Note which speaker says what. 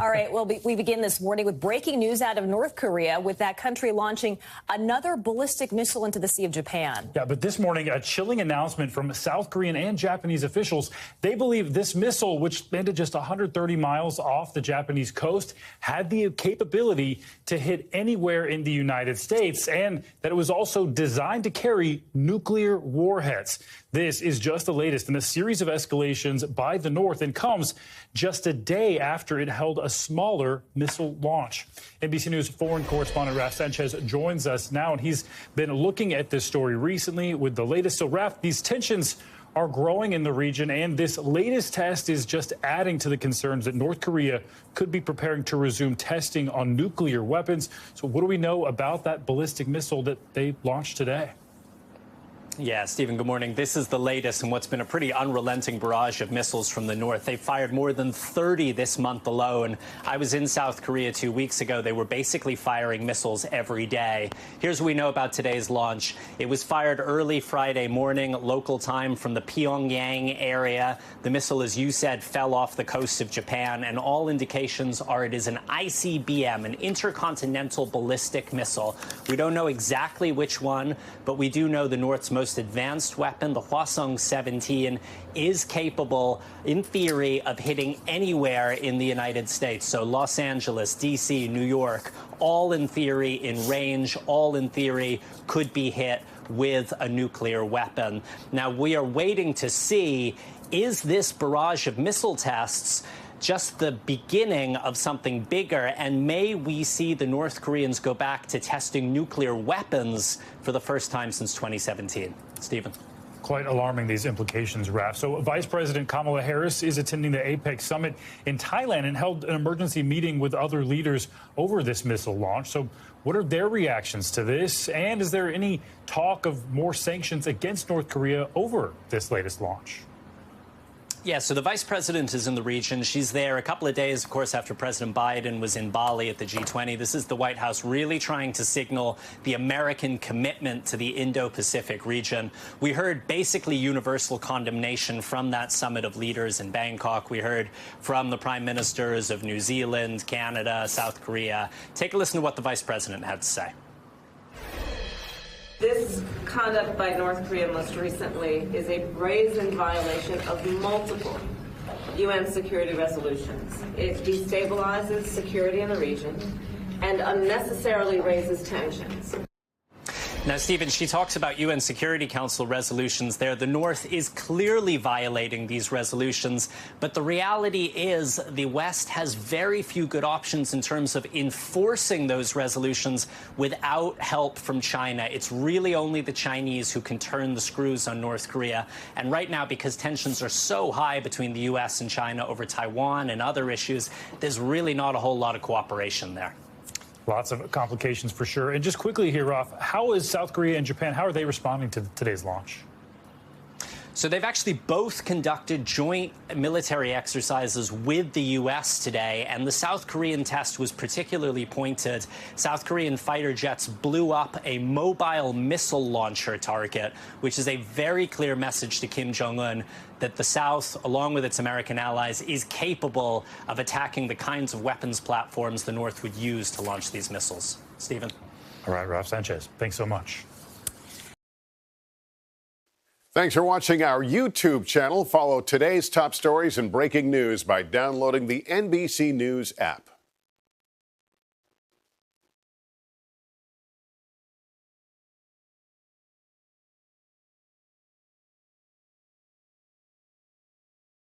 Speaker 1: All right, well, we begin this morning with breaking news out of North Korea, with that country launching another ballistic missile into the Sea of Japan.
Speaker 2: Yeah, but this morning, a chilling announcement from South Korean and Japanese officials. They believe this missile, which landed just 130 miles off the Japanese coast, had the capability to hit anywhere in the United States, and that it was also designed to carry nuclear warheads. This is just the latest in a series of escalations by the North, and comes just a day after it held a smaller missile launch. NBC News foreign correspondent Raf Sanchez joins us now, and he's been looking at this story recently with the latest. So, Raf, these tensions are growing in the region, and this latest test is just adding to the concerns that North Korea could be preparing to resume testing on nuclear weapons. So what do we know about that ballistic missile that they launched today?
Speaker 3: Yeah, Stephen, good morning. This is the latest in what's been a pretty unrelenting barrage of missiles from the north. They fired more than 30 this month alone. I was in South Korea 2 weeks ago. They were basically firing missiles every day. Here's what we know about today's launch. It was fired early Friday morning, local time, from the Pyongyang area. The missile, as you said, fell off the coast of Japan, and all indications are it is an ICBM, an intercontinental ballistic missile. We don't know exactly which one, but we do know the North's most advanced weapon, the Hwasong-17, is capable, in theory, of hitting anywhere in the United States. So Los Angeles, D.C., New York, all in theory in range, all in theory could be hit with a nuclear weapon. Now, we are waiting to see, is this barrage of missile tests just the beginning of something bigger, and may we see the North Koreans go back to testing nuclear weapons for the first time since 2017? Stephen.
Speaker 2: Quite alarming, these implications, Raf. So Vice President Kamala Harris is attending the APEC summit in Thailand and held an emergency meeting with other leaders over this missile launch. So what are their reactions to this? And is there any talk of more sanctions against North Korea over this latest launch?
Speaker 3: Yeah, so the vice president is in the region. She's there a couple of days, of course, after President Biden was in Bali at the G20. This is the White House really trying to signal the American commitment to the Indo-Pacific region. We heard basically universal condemnation from that summit of leaders in Bangkok. We heard from the prime ministers of New Zealand, Canada, South Korea. Take a listen to what the vice president had to say.
Speaker 4: This conduct by North Korea most recently is a brazen violation of multiple UN security resolutions. It destabilizes security in the region and unnecessarily raises tensions.
Speaker 3: Now, Stephen, she talks about UN Security Council resolutions there. The North is clearly violating these resolutions, but the reality is the West has very few good options in terms of enforcing those resolutions without help from China. It's really only the Chinese who can turn the screws on North Korea. And right now, because tensions are so high between the U.S. and China over Taiwan and other issues, there's really not a whole lot of cooperation there.
Speaker 2: Lots of complications for sure. And just quickly here, Raf, how is South Korea and Japan, how are they responding to today's launch?
Speaker 3: So they've actually both conducted joint military exercises with the U.S. today, and the South Korean test was particularly pointed. South Korean fighter jets blew up a mobile missile launcher target, which is a very clear message to Kim Jong-un that the South, along with its American allies, is capable of attacking the kinds of weapons platforms the North would use to launch these missiles. Stephen.
Speaker 2: All right, Raf Sanchez, thanks so much.
Speaker 5: Thanks for watching our YouTube channel. Follow today's top stories and breaking news by downloading the NBC News app.